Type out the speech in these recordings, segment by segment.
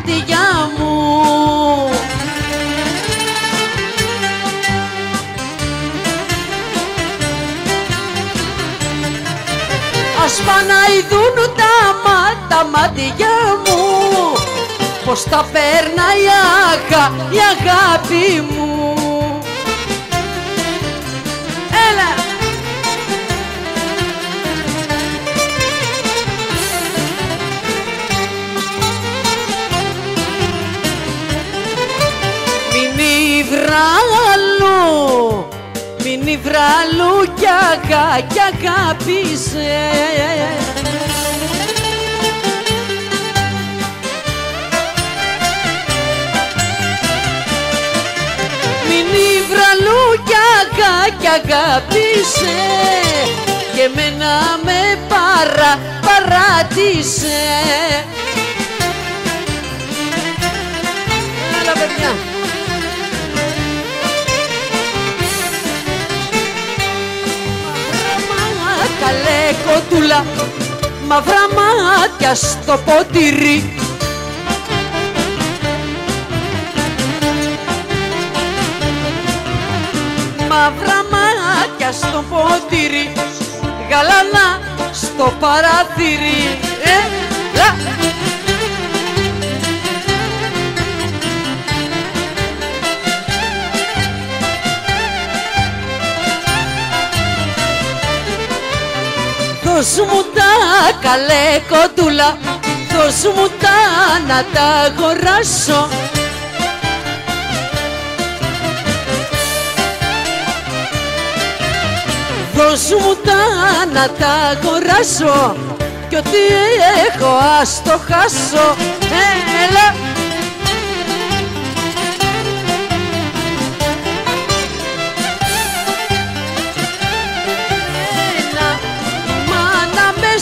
μάτια μου. Ας πάνε να ειδούν τα μάτια μου πως τα περνάει η αγάπη μου. Έλα! Μην υβραλού κι αγάπησε. Μην υβραλού κι αγάπησε και εμένα με παράτησε. Έλα παιδιά. Καλέ κοτούλα, μαύρα μάτια στο ποτήρι. Μαύρα μάτια στο ποτήρι, γαλανά στο παράθυρι. Έλα! Δώσ' μου τα καλέ κοντούλα, δώσ' μου τα να τα αγοράσω. Δώσ' μου τα να τα αγοράσω κι ό,τι έχω ας το χάσω. Έλα!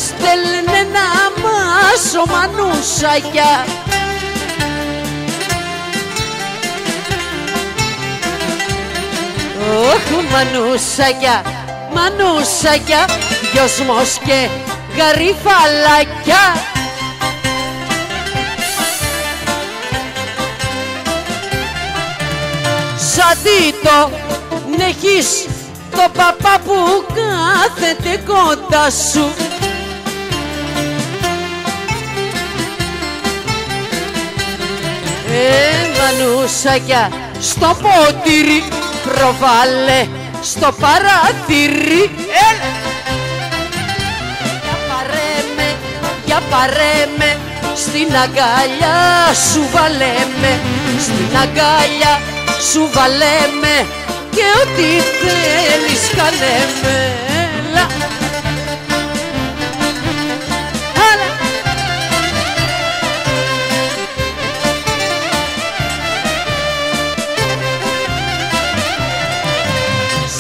Στέλνε να μάσω μανούσαγια. Όχ μανούσαγια, μανούσαγια, δυόσμος και γαρίφαλακια. Σαν τίτο έχεις το παπά που κάθεται κοντά σου. Μανούσαγια στο ποτήρι, προβάλε στο παράθυρι. Για πάρε με, στην αγκαλιά σου βάλε με, στην αγκαλιά σου βάλε με και ό,τι θέλεις κάνε με.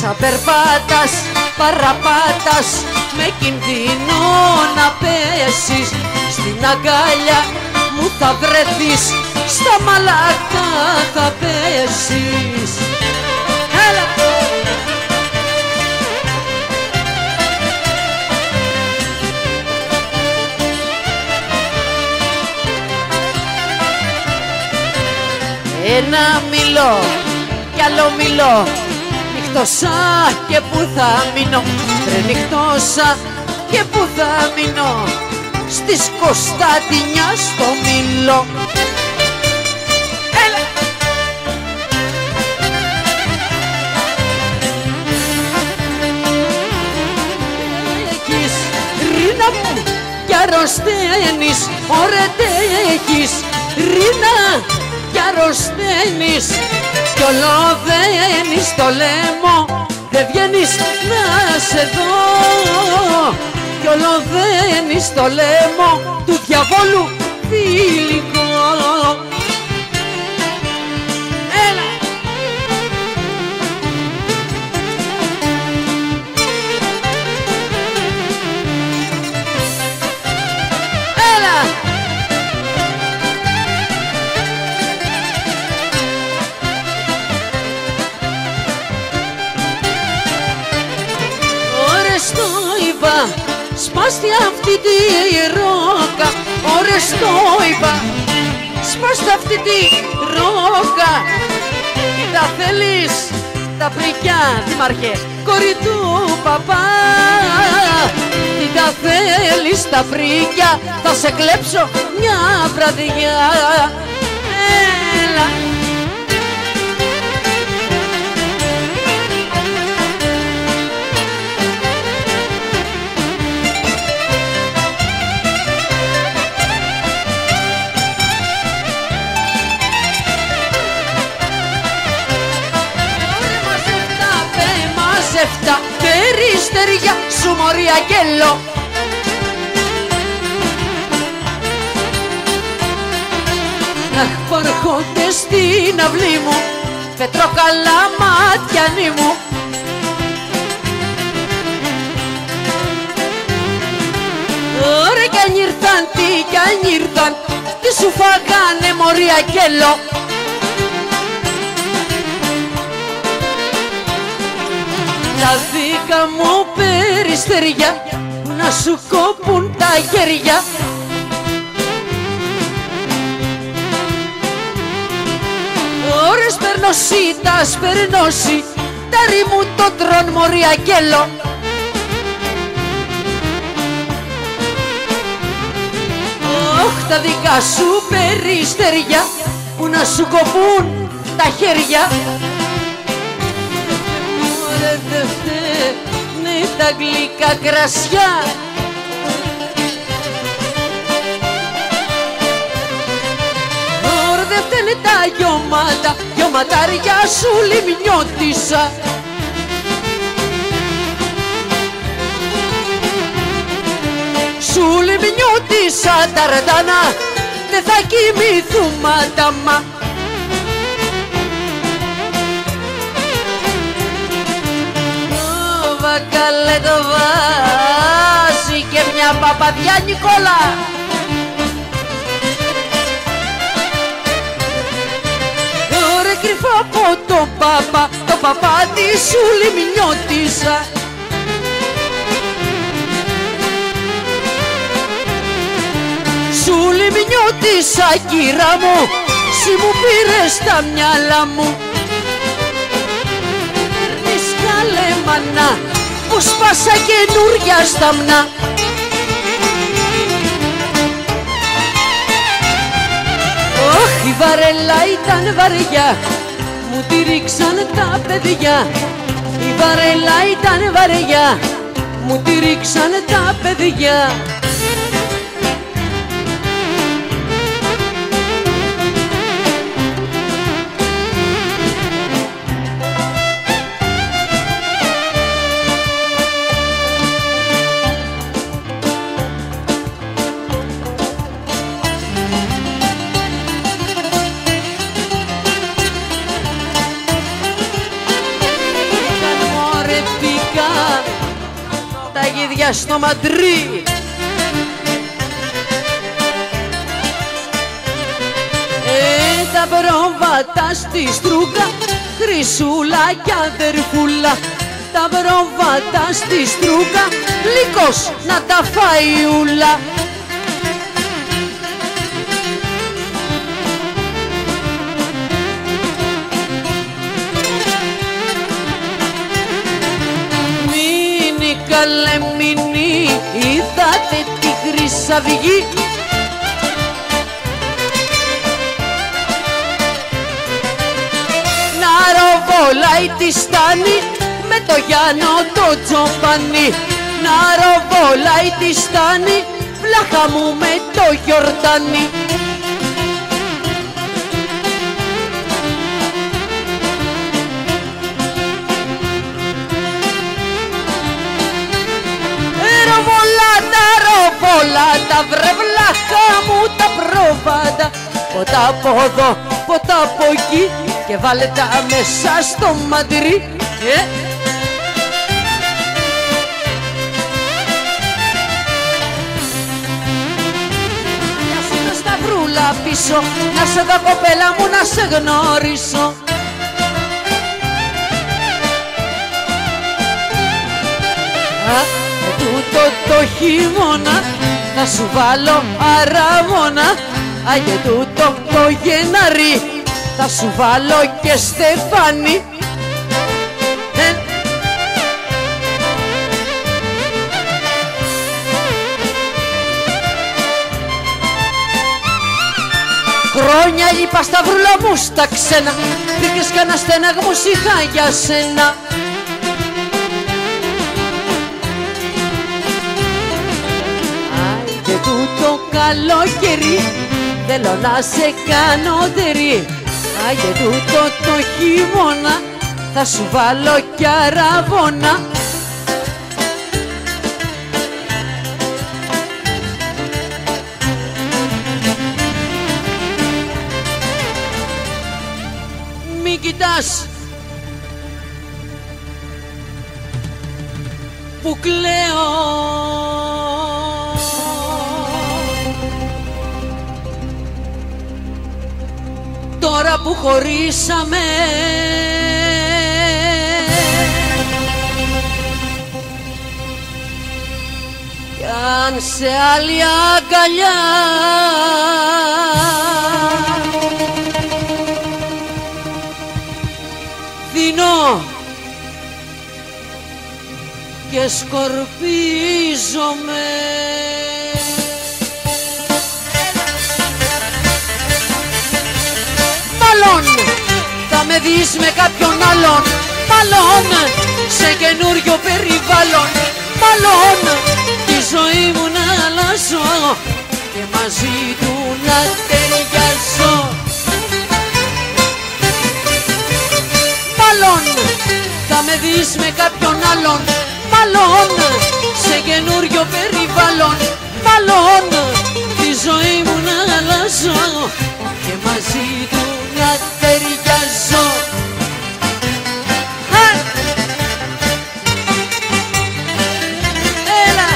Σαν περπάτας, παραπάτας, με κινδύνο να πέσεις, στην αγκάλια μου θα βρεθείς, στα μαλάκα θα πέσεις. Έλα! Ένα μιλώ κι άλλο μιλώ, νυχτώσα και που θα μείνω, ρε νυχτώσα και που θα μείνω, στις Κωνσταντινιά στο Μήλο. Έλα! Έχεις ρίνα μου κι αρρωσταίνεις, ωραία έχεις ρίνα κι αρρωσταίνεις κι όλο δένεις το λαιμό, δεν βγαίνεις να σε δω κι όλο δένεις το λαιμό του διαβόλου φιλικό. Έλα! Έλα! Σπάστη αυτή τη ρόκα, ωρες το είπα. σπάστα αυτή τη ρόκα. Τι τα θέλεις τα πρικιά, δήμαρχε, κόρη του παπά. Τι τα θέλεις τα πρικιά, θα σε κλέψω μια βραδιά. Έλα. Μαζεύτα περιστεριά σου μωρή αγγέλο. Αχ, παρχόνται στην αυλή μου, πετροκαλά ματιανή μου. Ωραία κι αν ήρθαν, τι κι αν ήρθαν, τι σου φάγανε μωρή αγγέλο. Τα δικά μου περιστεριά να σου κόπουν τα χέρια. Ώρες περνώσει, τα σπερνώσει, τα ρημού το τρών μωρή αγγέλο. Όχ, τα δικά σου περιστεριά που να σου κοπούν τα χέρια. Δεν φταίνε τα γλυκά κρασιά. Ωρα δεν φταίνε τα γιώματα, γιωματάρια σου λιμνιώτησα. Σου λιμνιώτησα τα ραντάνα, δεν θα κοιμηθούμε άταμα. Καλέ το βάζει και μια παπαδιά Νικόλα. Ωραία κρυφά από τον παπά, το παπάτι σου λιμνιώτησα. Σου λιμνιώτησα κύρα μου, σι μου πήρες τα μυαλά μου. Παίρνεις καλέ μανά, που σπάσα καινούρια σταμνά. Ωχ, η βαρέλα ήταν βαριά, μου τη ρίξαν τα παιδιά. Η βαρέλα ήταν βαριά, μου τη ρίξαν τα παιδιά. Τα γίδια στο Μαντρί. Τα πρόβατα στη στρούγκα, χρυσούλα κι αδερφούλα. Τα πρόβατα στη στρούγκα, λύκος να τα φάει ούλα. Καλέ μηνύ, είδατε τη Χρυσαυγή. Να ροβολάει τη στάνη με το Γιάννο το Τζομπάνι. Να ροβολάει τη στάνη, βλάχα μου με το Γιορτάνι. Όλα τα βρεβλάχα μου τα πρόβατα, ποτά από εδώ, ποτά από εκεί και βάλε τα μέσα στο Μαντρί. Να σε τα σταυρούλα πίσω, να σε δω κοπέλα μου να σε γνωρίσω. Τούτο το χειμώνα θα σου βάλω αραβώνα. Άγιε τούτο το Γενάρη θα σου βάλω και στεφάνι. Χρόνια είπα σταυρούλα μου στα ξένα, βρήκες κανένα στέναγμο είχα για σένα. Άιντε τούτο καλοκαίρι, θέλω να σε κάνω τερί. Άιντε τούτο το χειμώνα, θα σου βάλω κι αραβώνα. Μην κοιτάς που κλαίω, τώρα που χωρίσαμε. Κι αν σε άλλη αγκαλιά δίνω και σκορπίζομαι. Μάλλον θα με δεις με κάποιον άλλον, μάλλον σε καινούριο περιβάλλον, μάλλον τη ζωή μου να αλλάζω και μαζί του να ταιριάζω. Μάλλον θα με δεις με κάποιον άλλον, μάλλον σε καινούριο περιβάλλον, μάλλον τη ζωή μου να αλλάζω και μαζί του να ταιριάζω. Έλα!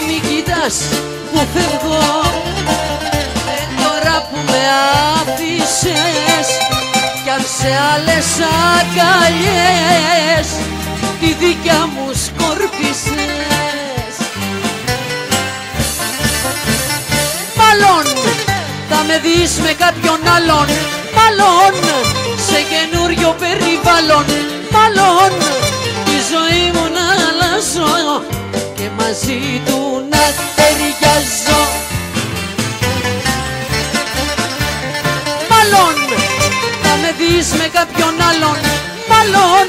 Μη κοιτάς που φεύγω, τώρα που με άφησες, κι αν σε άλλες αγκαλιές τη δικιά μου σκόρπισες. Μάλλον θα με δεις με κάποιον άλλον, μάλλον σε καινούριο περιβάλλον, μάλλον τη ζωή μου να αλλάζω και μαζί του να ταιριάζω. Μάλλον θα με δεις με κάποιον άλλον, μάλλον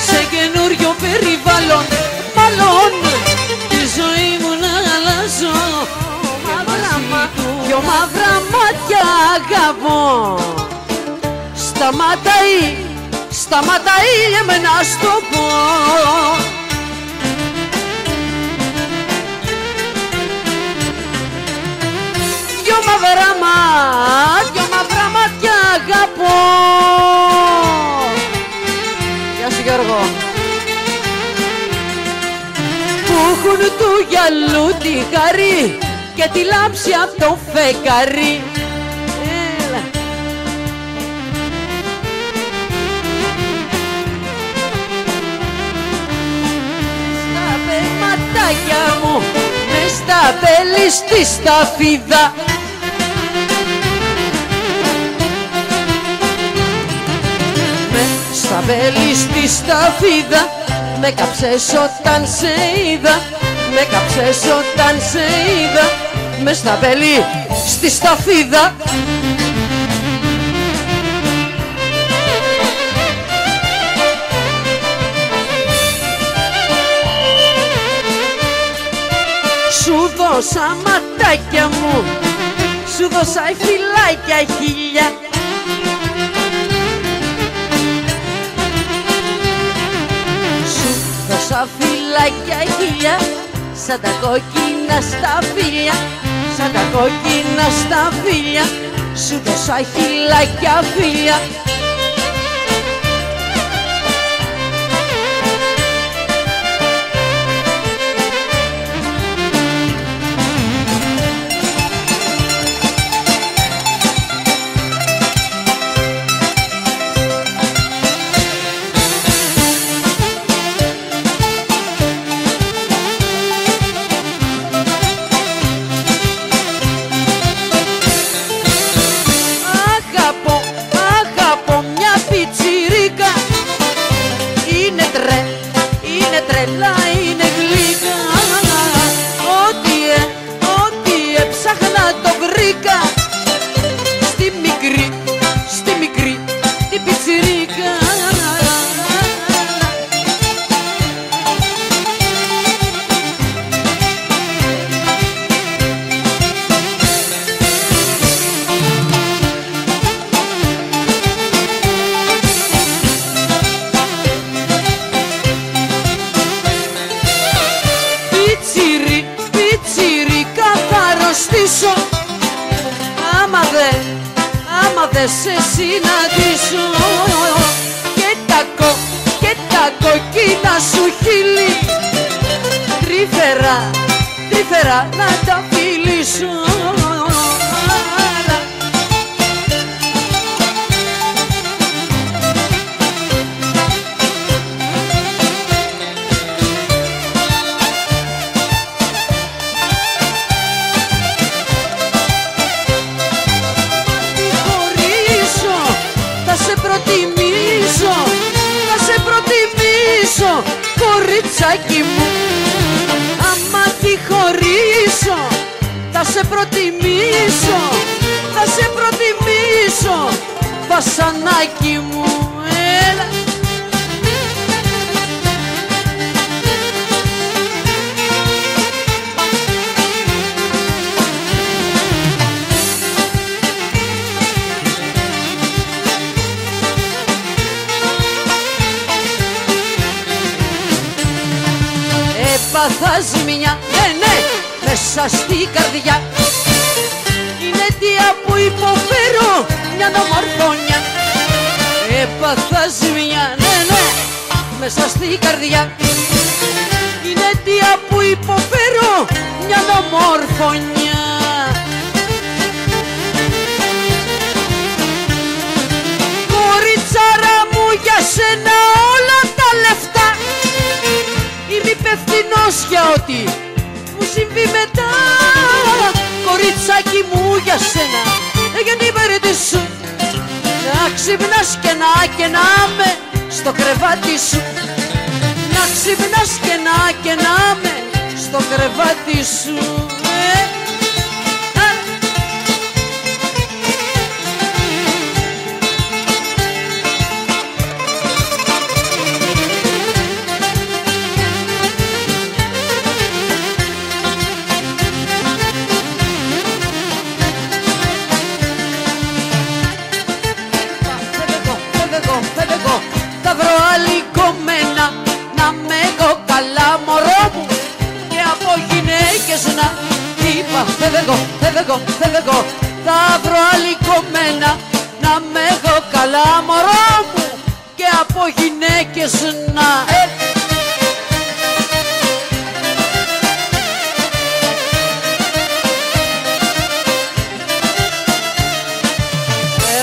σε καινούριο περιβάλλον, μάλλον τη ζωή μου να αλλάζω. Δυο μαύρα μάτια αγαπώ, σταματάει εμένα στο πω. Δυο μαύρα μάτια αγαπώ. Γεια σου Γιώργο. Που έχουν του γυαλού τη χαρή και τη λάμψη απ' το φεγγαρί. Έλα. Στα περματάκια μου, μες στα πέλη στη σταφίδα, στα βέλη στη σταφίδα, με κάψες όταν σε είδα, με κάψες όταν σε είδα, μες στα βέλη στη σταφίδα. Σου δώσα ματάκια μου, σου δώσα φυλάκια χίλια, δώσα φυλάκια χίλια, σαν τα κόκκινα σταφύλια, σαν τα κόκκινα σταφύλια, σου δώσα χυλάκια φίλια. τρελά είναι γλυκά. Ό,τι έψαχνα το βρήκα στη μικρή την πιτσιρίκα. Πιτσιρίκα θα αρρωστήσω άμα δε σε συναντήσω. Και τα κοκκίνα σου χείλη τρυφερά να τα φιλήσω. Θα σε προτιμήσω, κοριτσάκι μου. Άμα τη χωρίσω, θα σε προτιμήσω, βασανάκι μου. Έλα. Έπαθα ζημιά, ναι, μέσα στη καρδιά. Είναι αιτία που υποφέρω μια ομορφωνιά. Έπαθα ζημιά, ναι, μέσα στη καρδιά. Είναι αιτία που υποφέρω μια ομορφωνιά. Κοριτσάρα μου, για σένα όλα τα λεφτά. Είμαι υπευθυνός για ό,τι μου συμβεί μετά. Κοριτσάκι μου, για σένα έγινε η μερίδη σου. Να ξυπνάς και να με στο κρεβάτι σου. Να ξυπνάς και να με στο κρεβάτι σου. Θα βρω άλλη κομμένα να με έχω καλά, μωρό μου, και από γυναίκες να είπα φεύγω. Θα βρω άλλη κομμένα να με έχω καλά, μωρό μου, και από γυναίκες να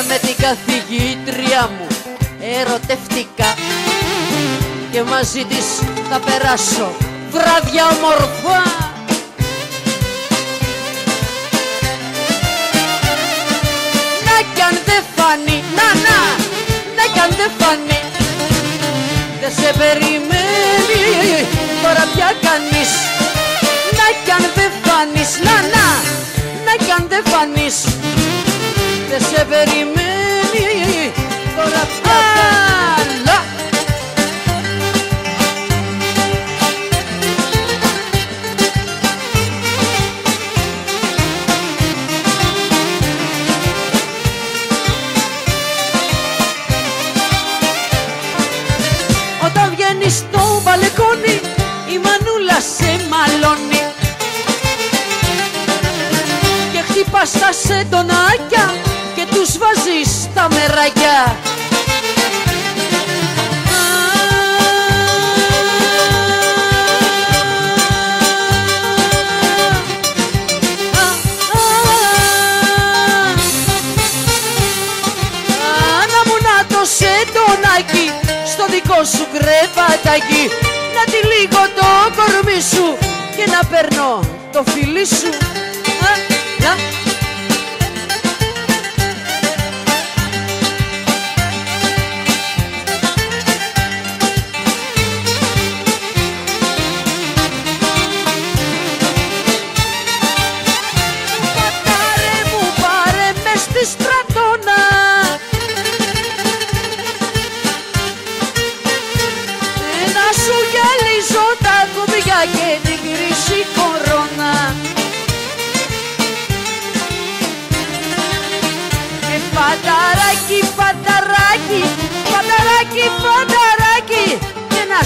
με την καθηγήτρια μου ερωτευτικά και μαζί της θα περάσω βράδια όμορφα. Να κι αν δεν φανεί, να κι αν δεν φανεί, δεν σε περιμένει τώρα πια κανείς. Να κι αν δεν φανείς, να κι αν δεν φανείς, δεν σε περιμένει τώρα πια κανείς. Όταν βγαίνεις στο μπαλκόνι η μανούλα σε μαλώνει και χτυπάς τα σεντονάκια και τους βάζεις τα μεράκια. Σεντονάκι στο δικό σου κρεβατάκι, να τυλίγω το κορμί σου και να παίρνω το φιλί σου.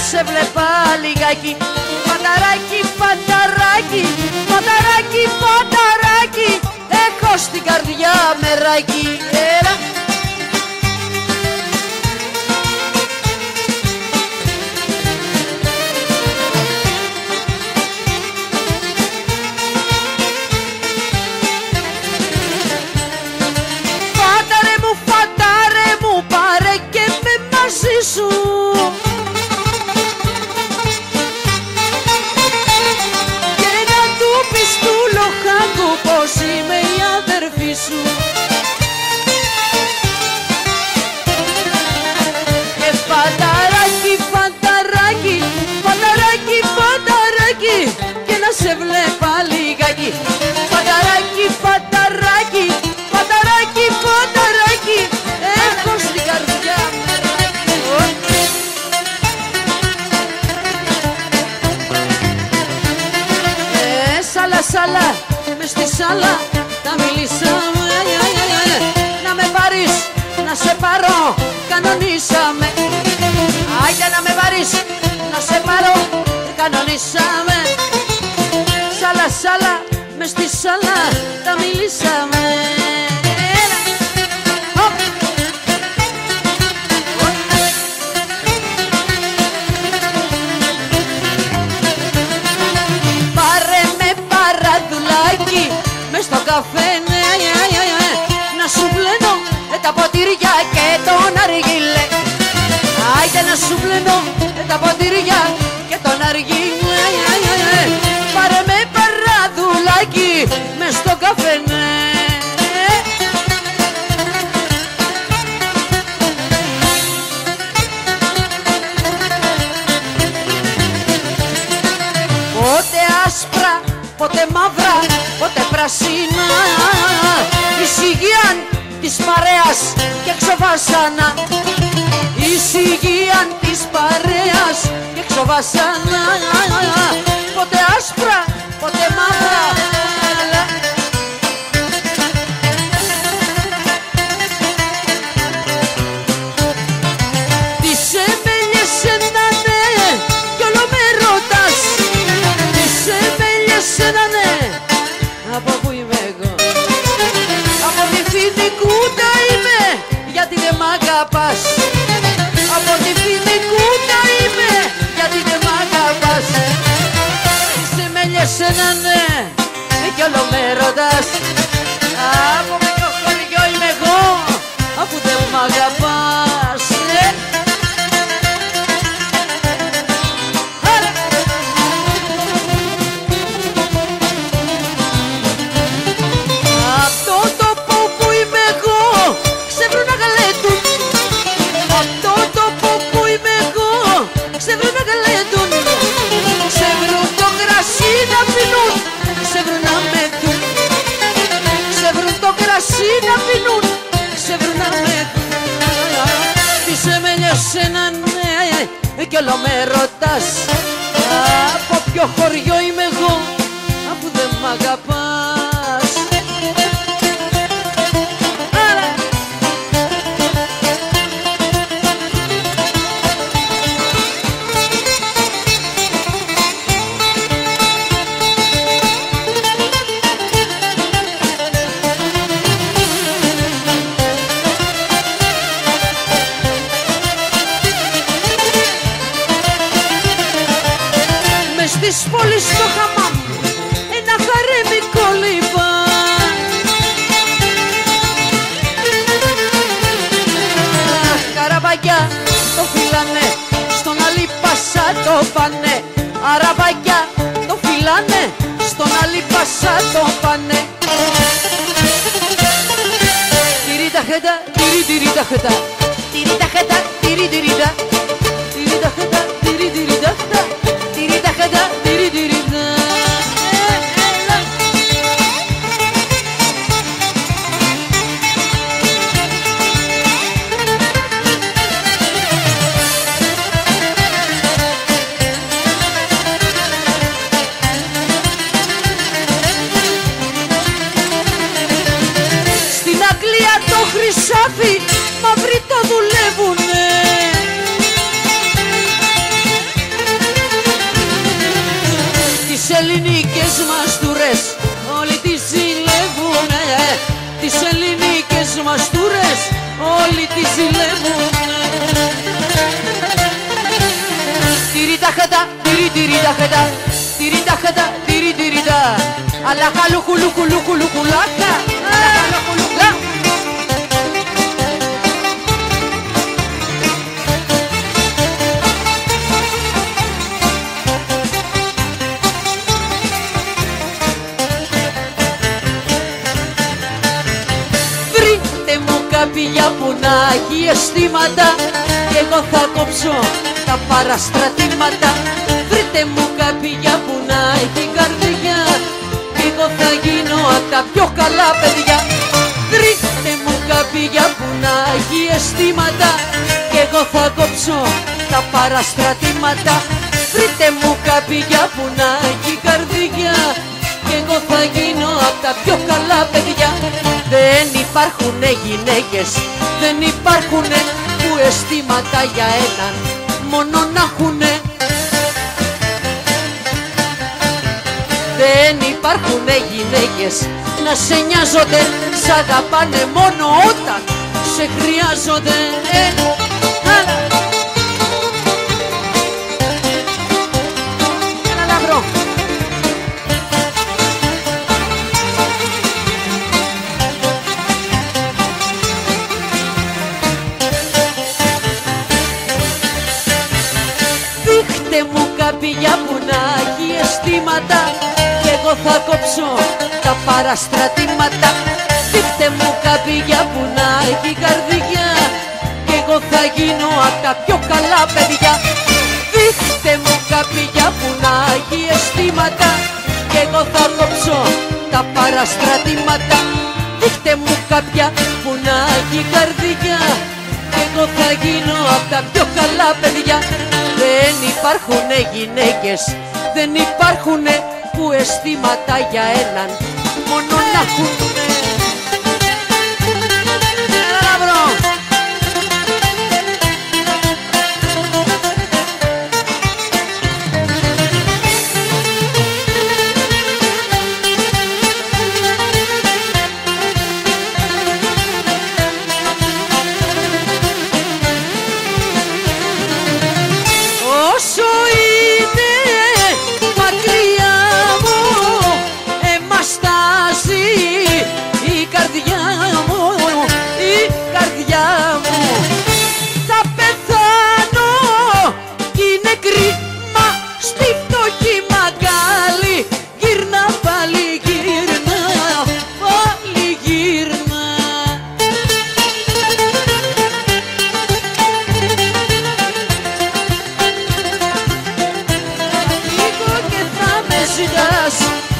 σε βλέπα λιγάκι. Φανταράκι, φανταράκι, φανταράκι, φανταράκι, έχω στην καρδιά μεράκι. Έλα. Φαντάρε μου, πάρε και με μαζί σου. Και να του πεις του λοχάκου πως είμαι η αδερφή σου. Και φανταράκι, φανταράκι, φανταράκι, φανταράκι, και να σε βλέπα λιγάκι. Φανταράκι, φανταράκι, φανταράκι, φανταράκι, έχω στην καρδιά μεράκι. Σάλα, σάλα, μες στη σάλα τα μιλήσαμε. Να με πάρεις, να σε πάρω, κανονίσαμε. Άιντε να με πάρεις, να σε πάρω, κανονίσαμε. Σάλα, σάλα, μες στη σάλα τα μιλήσαμε. Πάρε με παραδουλάκι μες στο καφέ, να σου πλένω τα ποτήρια και τον αργύλε. Άιντε να σου πλένω τα ποτήρια και τον αργύλε. Πάρε με παραδουλάκι μες στο καφέ. Πότε άσπρα, πότε μαύρα, πότε πρασίνα, ησυχίαν της παρέας και εξοβάσανα. Ησυχίαν της παρέας και εξοβάσανα. Πότε άσπρα, πότε μαύρα. Τις εμέλιες ένα ναι κι όλο με ρωτάς. Τις εμέλιες ένα ναι, από πού είμαι εγώ. Από τη Φοινικούτα είμαι, γιατί δεν μ' αγαπάς. Από τη Φοινικούτα είμαι, γιατί δεν μ' αγαπάς. Τις εμέλιες ένα ναι κι όλο με ρωτάς. Από ποιο χωριό είμαι εγώ, αφού δεν μ' αγαπάς. Αυτό το που είμαι εγώ, ξεβρούν να γαλέτουν. Αυτό το που είμαι εγώ, ξεβρούν να γαλέτουν. Ξεβρούν το κρασί να πίνουν, ξεβρούν να μεθούν. Ξεβρούν το κρασί να πίνουν, ξεβρούν να μεθούν. Τις εμέλιες ένα ναι κι όλο με ρωτάς. Από ποιο χωριό είμαι εγώ, αφού δεν μ' αγαπάς. Μες στις πόλεις στο χαμάμ ένα χαρέμι κολύμπα. Καραβάκια το φυλάνε, στον άλλη πασά το πάνε. Αραβάκια το φυλάνε, στον άλλη πασά το πάνε. Τυρί τα χέτα, τυρί τα χέτα, τυρί τα χέτα, τυρί τα, τυρί τα χέτα, τυρί τα, τυρί τα χέτα, τυρί τα. χρυσάφι, μαύροι το δουλεύουνε. ελληνικές μαστούρες όλοι τις ζηλεύουνε, τις ελληνικές μαστούρες όλοι τις ζηλεύουνε. Τυριταχατά, τυριταχατά, τυριταχατά, τυριταχατά, αλάχα λούκου λούκου λούκου λούκου λάχα, αλάχα λούκου λούκου λάχα. Πηγιά που να έχει αισθήματα κι εγώ θα κόψω τα παραστρατήματα. Βρείτε μου καπηγιά που να έχει καρδιά κι εγώ θα γίνω απ' τα πιο καλά παιδιά. Βρείτε μου καπηγιά που να έχει αισθήματα κι εγώ θα κόψω τα παραστρατήματα. Βρείτε μου καπηγιά που να έχει καρδιά κι εγώ θα γίνω απ' τα πιο καλά παιδιά. Δεν υπάρχουνε γυναίκες, δεν υπάρχουνε που αισθήματα για έναν μόνο να έχουνε. Δεν υπάρχουνε γυναίκες να σε νοιάζονται, σ' αγαπάνε μόνο όταν σε χρειάζονται. Ένα λαμπρό. Μου καπηγιά που να έχει αισθήματα κι εγώ θα κόψω τα παραστρατήματα. Δείχτε μου καπηγιά που να έχει καρδιά κι εγώ θα γίνω απ' τα πιο καλά παιδιά. Δείχτε μου καπηγιά που να έχει αισθήματα κι εγώ θα κόψω τα παραστρατήματα. Δείχτε μου κάποια που να έχει καρδιά κι εγώ θα γίνω απ' τα πιο καλά παιδιά. Δεν υπάρχουνε γυναίκες, δεν υπάρχουνε που αισθήματα για έναν μόνο να έχουνε. Έλα βρω. Όσο είναι μακριά μου εμαστάζει η καρδιά μου, η καρδιά μου. Θα πεθάνω κι είναι κρίμα στη φτωχή μαγκάλι. Γύρνα πάλι, γύρνα πάλι, γύρνα.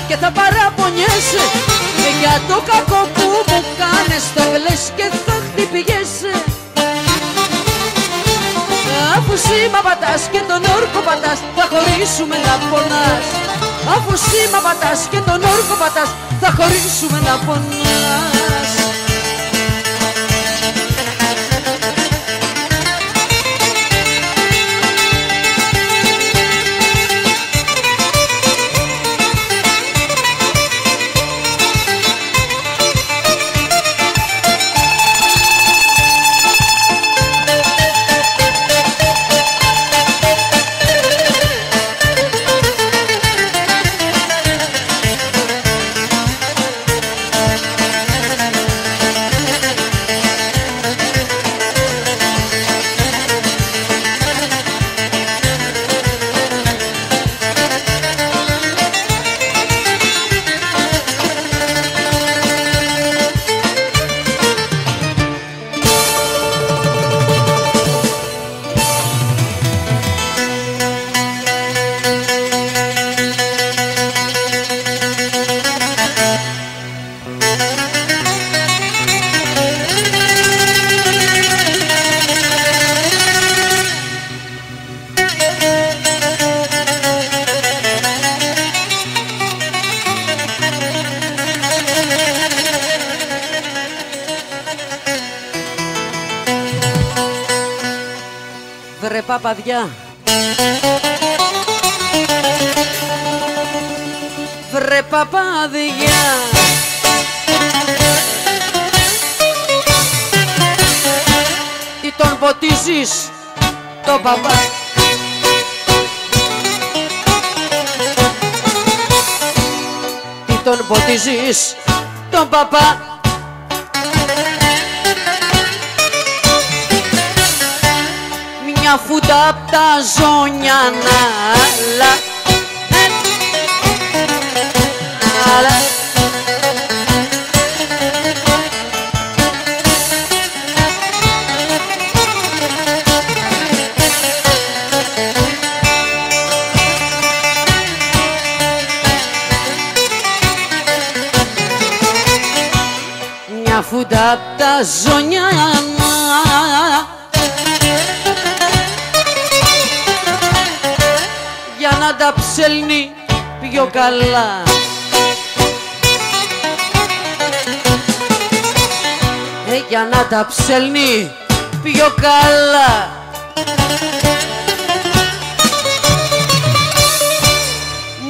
Και θα παραπονιέσαι για το κακό που μου κάνες. Θα κλαις και θα χτυπιέσαι. Αφού σήμα πατάς και τον όρκο πατάς, θα χωρίσουμε να πονάς. Αφού σήμα πατάς και τον όρκο πατάς, θα χωρίσουμε να πονάς. Βρε παπαδιά, παπάδια. Τι τον ποτίζεις τον παπά? Τι τον ποτίζεις τον παπά? Μια φούτα απ' τα ζώνια να άλλα. Μια φούτα απ' τα ζώνια για να τα ψέλνει πιο καλά. Για να τα ψέλνει πιο καλά.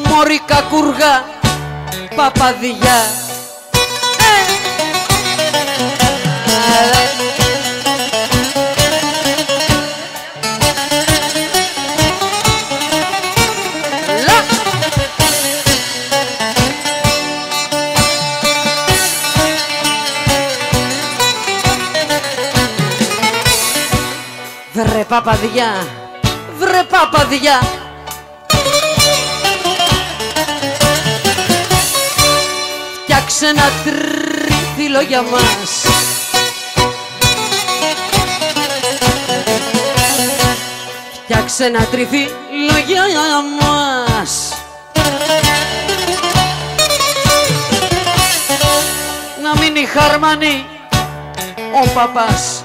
Μωρή κακούργα παπαδιά. Βρε παπαδιά, βρε παπαδιά, φτιάξε ένα τρίφυλλο για μας. Φτιάξε ένα τρίφυλλο για μας. Να μείνει χαρμανή ο παπάς.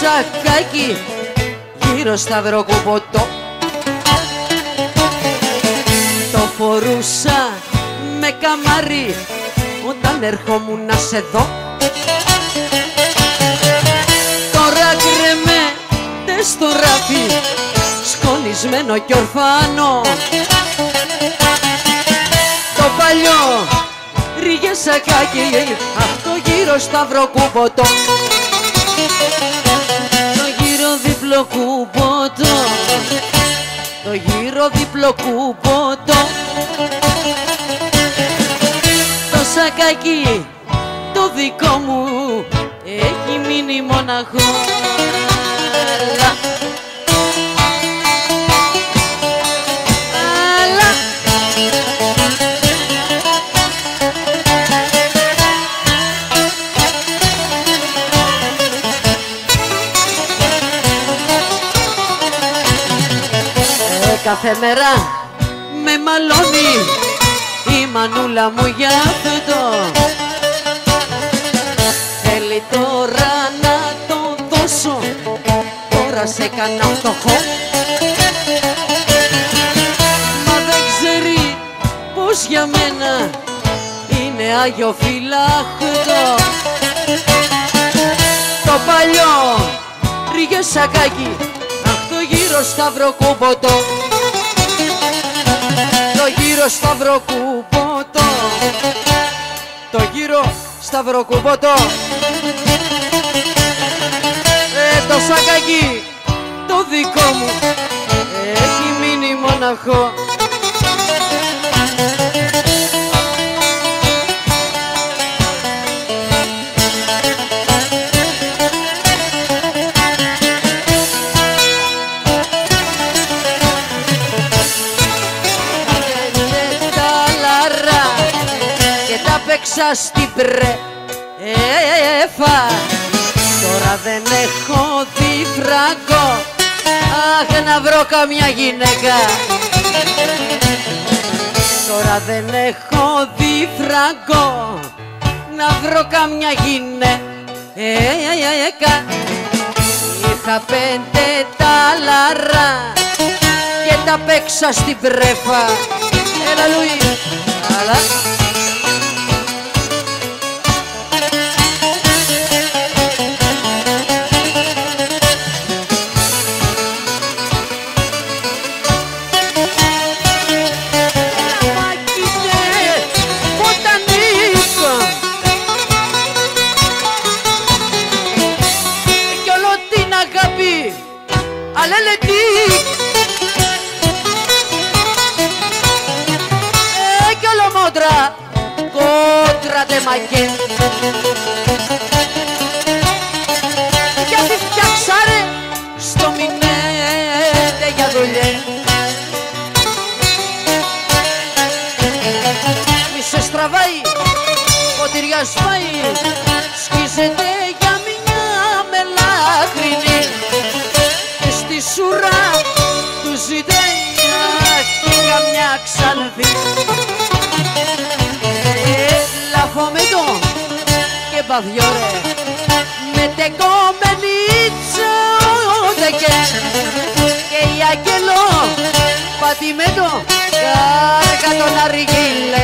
Σακάκι γύρω σταυροκουποτό, το φορούσα με καμάρι όταν ερχόμουν να σε δω. Τώρα κρεμέται στο ράφι, σκονισμένο κι ορφάνο, το παλιό ρίγε σακάκι, αυτό γύρω σταυροκουποτό. Διπλό κουπότο, το γύρο διπλό κουπότο, το σακάκι το δικό μου έχει μείνει μοναχό. Κάθε μέρα με μαλώνει η μανούλα μου για αυτό. Θέλει τώρα να το δώσω, τώρα σε κάνα φτωχό. Μα δεν ξέρει πως για μένα είναι Άγιο Φυλάχτο. Το παλιό ρίγε σακάκι, αχ το γύρο σταυροκούποτο, το γύρο σταυροκούποτο, το γύρο σταυροκούποτο, το σακάκι το δικό μου έχει μείνει μοναχό. Παίξα στην πρέφα, τώρα δεν έχω δει φράγκο, αχ να βρω καμιά γυναίκα. Τώρα δεν έχω δει φράγκο, να βρω καμιά γυναίκα. Είχα 5 τάλαρα και τα τα παίξα στην πρέφα. Έλα Λουί. Έλα. Αλέλετη κι όλο μόντρα κόντρα τε μακέ. Γιατί φτιάξαρε στο μηνέτε για δουλειέ. Μη σε στραβάει, ποτηριά σφάει, σκίζεται για μια μελάχρινη. Στη σούρα του ζητάει και καμιά ξανθή. Λαφομετώ και παδιόρε με τεκόμενίτσα οδεκέ και η αγγελό πατημέτω κάρκα τον αργύλε.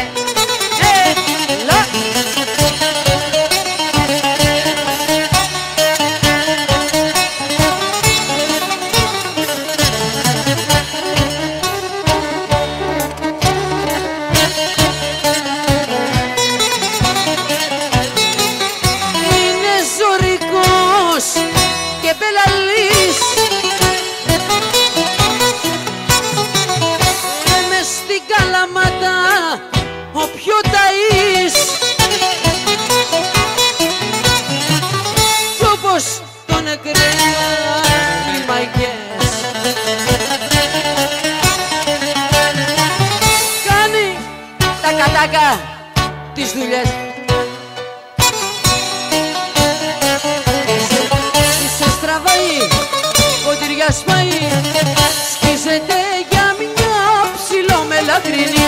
Κάνει τα κατάκα τις δουλειές. Είσαι στραβάει, ποτηριά σπάει, σκίζεται για μια ψηλομελαχρινή.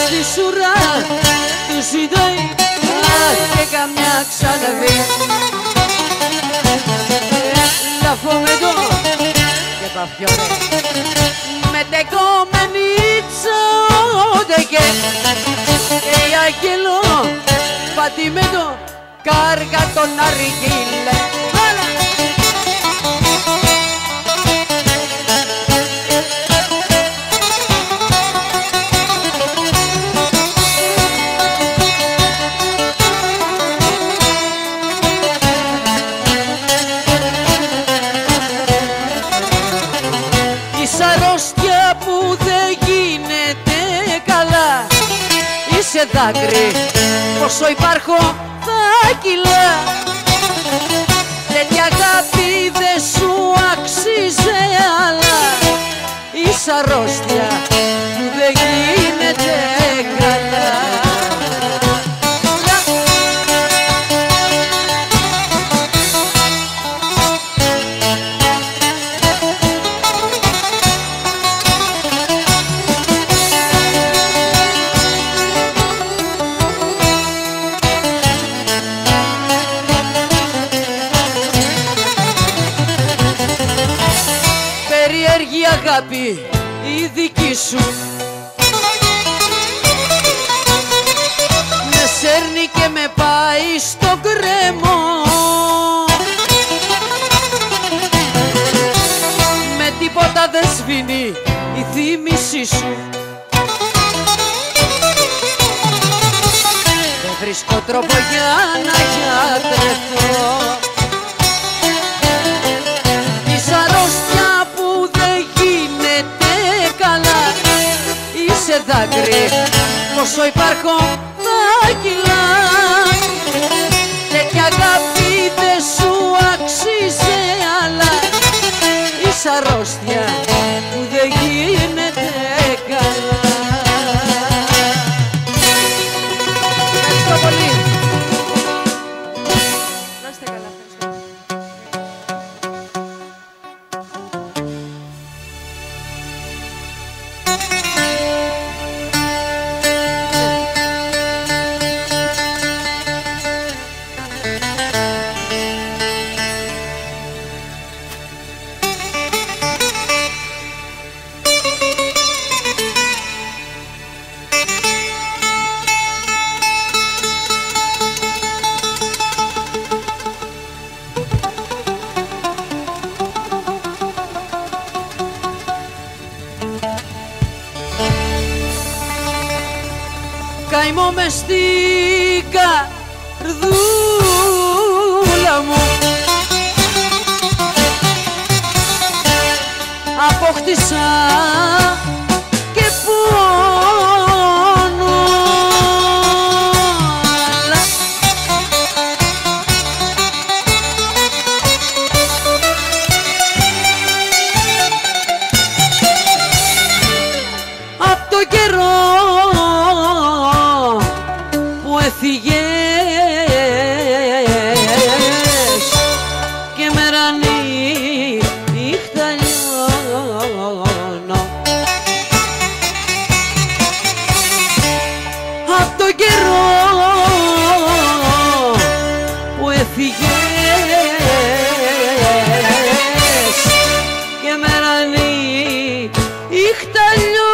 Στη σουρά του ζητάει και καμιά ξαναβεί. Λαφομετώ και παφιόρε με τεκόμενίτσα οδεκέ και η αγγελό πατημέτω κάργα τον αργύλε. Αρρώστια που δεν γίνεται καλά. Είσαι δάκρυ, πόσο υπάρχω θα κυλά. Τέτοια αγάπη δεν σου αξίζει αλλά είσαι αρρώστια που δεν γίνεται καλά. Περίεργη αγάπη η δική σου με σέρνει και με πάει στο γκρεμό. Με τίποτα δεν σβήνει η θύμησή σου. Δεν βρίσκω τρόπο για να γιατρευτώ. Είσαι αρρώστια που δεν γίνεται καλά. Είσαι δάκρυ, πόσο υπάρχω θα κυλά. Τέτοια αγάπη δεν σου αξίζει αλλά είσαι αρρώστια που δεν γίνεται καλά. Ευχαριστώ πολύ. Να είστε καλά. κοιμώ μες στην καρδούλα μου. Απόκτησα και πόνο, απ' το καιρό που έφυγες και μέρα νύχτα λιώνω. Απ' το καιρό που έφυγες και μέρα νύχτα λιώνω.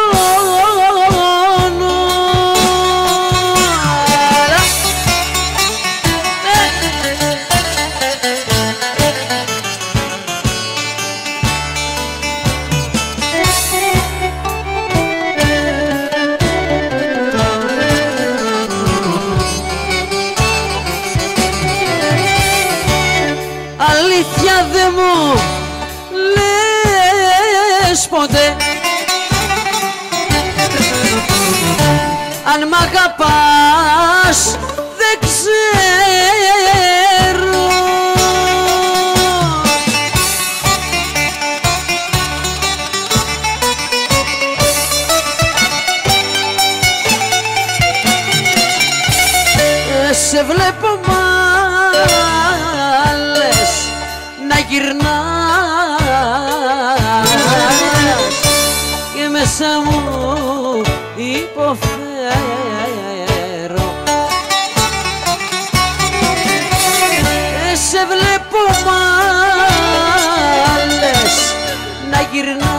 Αλήθεια δε μου λες ποτέ αν μ' αγαπάς δεν ξέρω. Σε βλέπω μάλες να γυρνάς και μέσα μου υποφέρω. Σε βλέπω μάλες να γυρνάς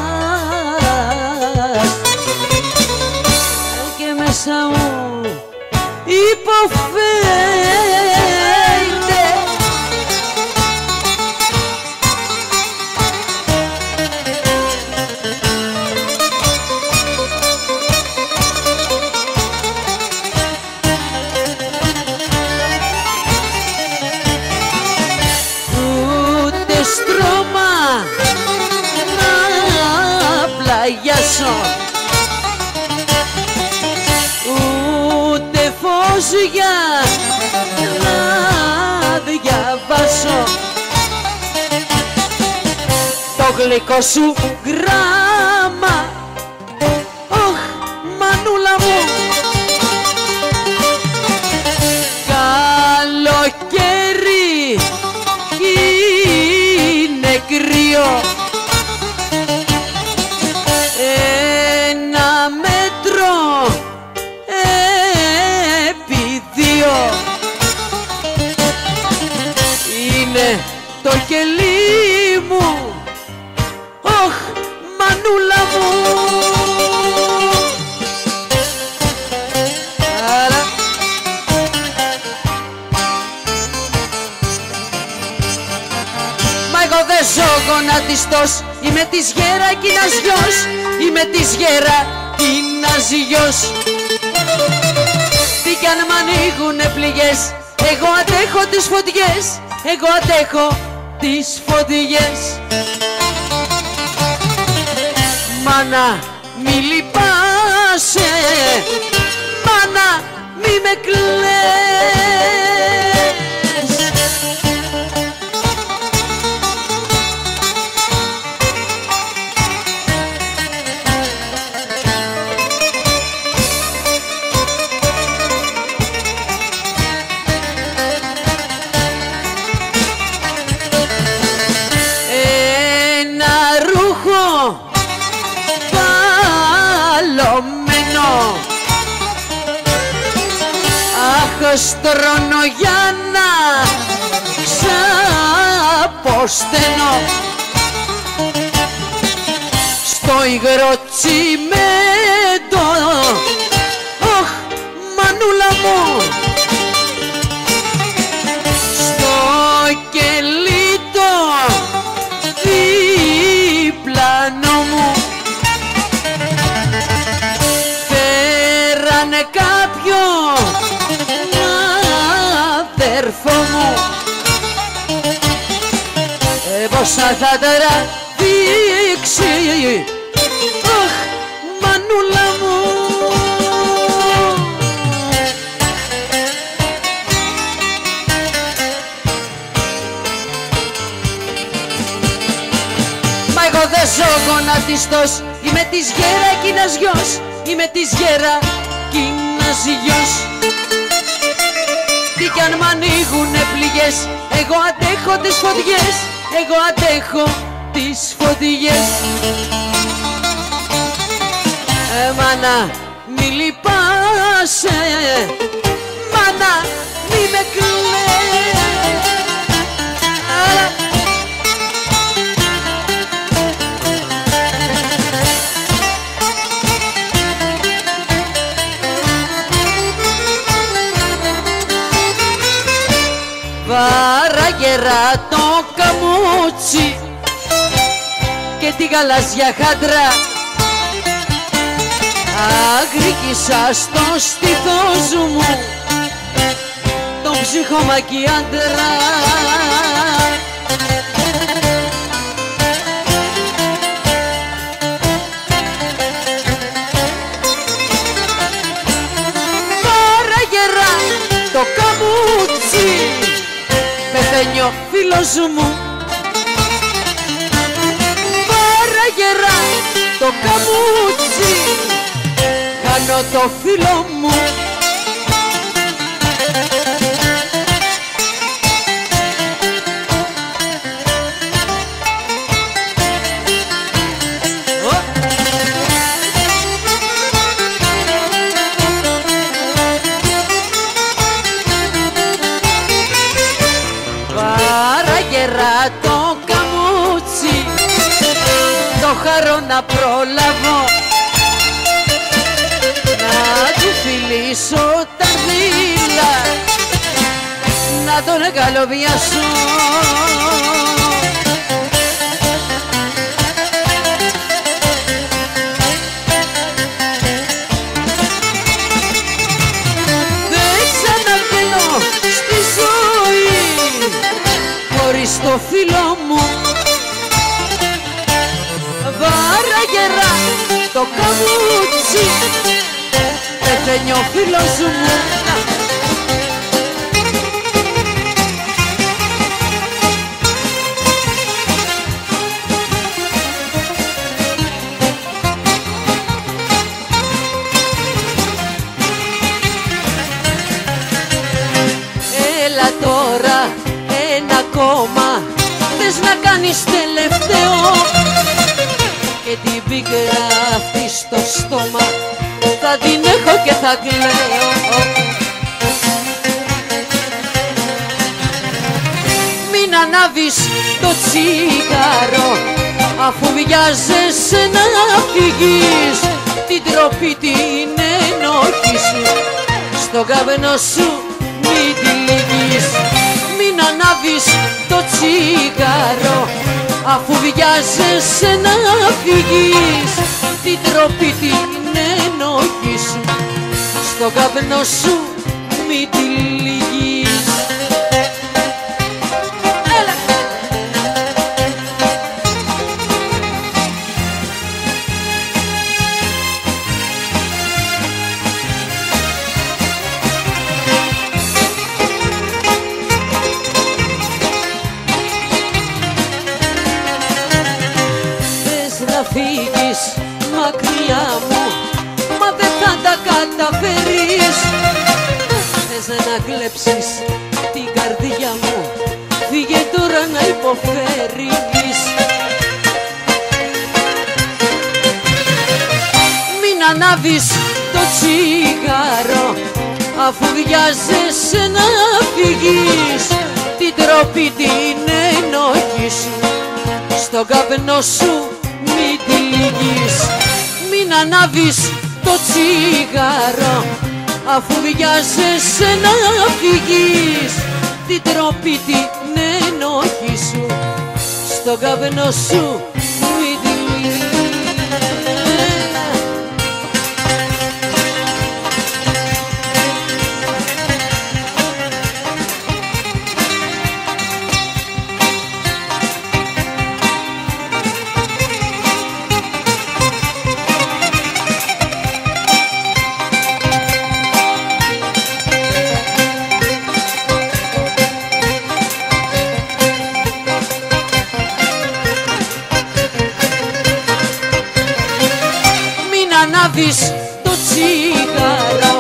και μέσα μου υποφέρεται. Ούτε στρώμα να πλαγιάσω, ούτε φως για να διαβάσω το γλυκό σου γράμμα. Ωχ, μανούλα μου, καλοκαίρι είναι κρύο, ένα μέτρο επί δύο είναι το κελί μου. Ωχ, μανούλα μου. Άρα. Μα εγώ δεν ζω γονατιστός, είμαι της γέρα κι ένας γιος, είμαι της γέρα κι ένας γιος. Τι κι αν μ' ανοίγουνε πληγές, εγώ αντέχω τις φωτιές, εγώ αντέχω τις φωτιές. Μάνα μη λυπάσαι, μάνα μη με κλαις. Στρώνω για να ξαποσταίνω στο υγρό τσιμέντο. Ωχ, μανούλα μου, στο κελί το διπλανό μου φέρανε κάποιον θα τραβήξει. Αχ, μανούλα μου. Μα εγώ δεν ζω γονατιστός, είμαι της γέρα κείνας γιος, είμαι της γέρα κείνας γιος. Τι κι αν μ' ανοίγουνε πληγές, εγώ αντέχω τις φωτιές, εγώ αντέχω τις φωτιές. Μάνα μη λυπάσαι, μάνα μη με κλαις. Βαραγερά το καμούτσι και τη γαλάζια χάντρα, αγρίκησα στο στήθος μου τον ψυχομακί άντρα. Βαραγερά το καμούτσι, πεθαίνει ο φίλος μου. Παραγερά το καμούτσι, χάνω το φίλο μου. Το καμούτσι, το χαρώ να προλαβώ, να του φιλήσω τα δίλα, να τον καλοβιάσω. Δεν ξαναβγαίνω στη ζωή χωρίς το φίλο μου. Βαραγερά το καμούτσι, πεθαίνει ο φίλος μου. Έλα τώρα ένα ακόμα, θες να κάνεις τελευταίο και την πίκρα αυτή στο στόμα θα την έχω και θα κλαίω. Μην ανάβεις το τσιγάρο αφού βιάζεσαι να φύγεις, την τροπή την ενόχη σου στον καπνό σου μην τη λυγείς. Μην ανάβεις το τσιγάρο αφού βιάζεσαι να φύγεις, την τροπή την ενόχη σου στον καπνό σου μην τη λυγείς. Φύγεις μακριά μου, μα δεν θα τα καταφέρεις. Θες να κλέψεις την καρδιά μου, φύγε τώρα να υποφέρεις. Μην ανάβεις το τσιγάρο αφού βιάζεσαι να φύγεις, την τροπή την ενόχη σου στον καπνό σου μην τη λυγείς. Μην ανάβεις το τσιγάρο αφού βιάζεσαι να φύγεις, την τροπή την ενόχη σου στον καπνό σου μην τη λυγείς. ανάβεις το τσίγαρο,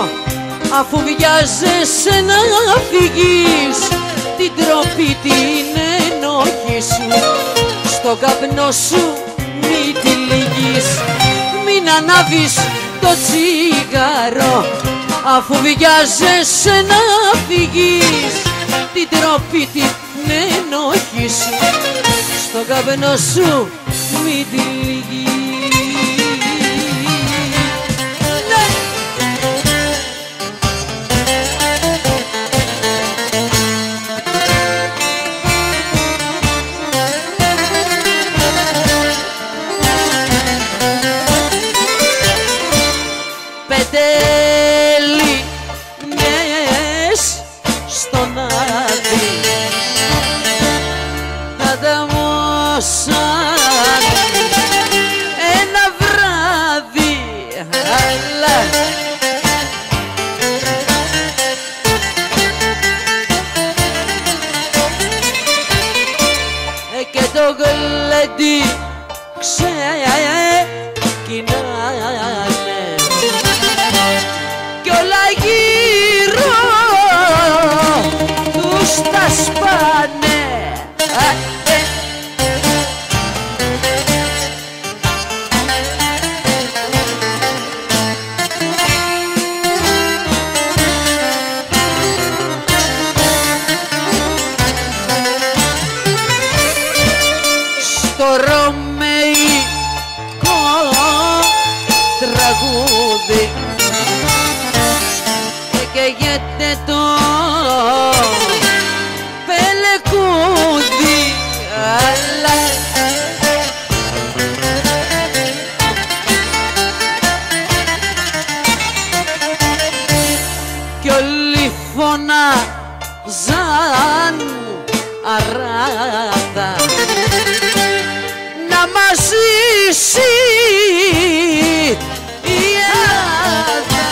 αφού βιάζεσαι να φύγεις την τροπή την ενόχη σου, στο καπνό σου μη τη λυγείς. Μην ανάβεις το τσίγαρο, αφού βιάζεσαι να φύγεις την τροπή την ενόχη σου, στο καπνό σου μη τη λυγείς. Πετέλινες στον άδει θα δαμώσαν ένα βράδυ, αλλά και το γλέντι ξεκινάνε κι όλα γύρω τους τα σπάνε. Στο ρωμαϊκό τραγούδι καίγεται το πελεκούδι, αλλά κι όλοι φωνάζαν αράδα να μας ζήσει η Ελλάδα.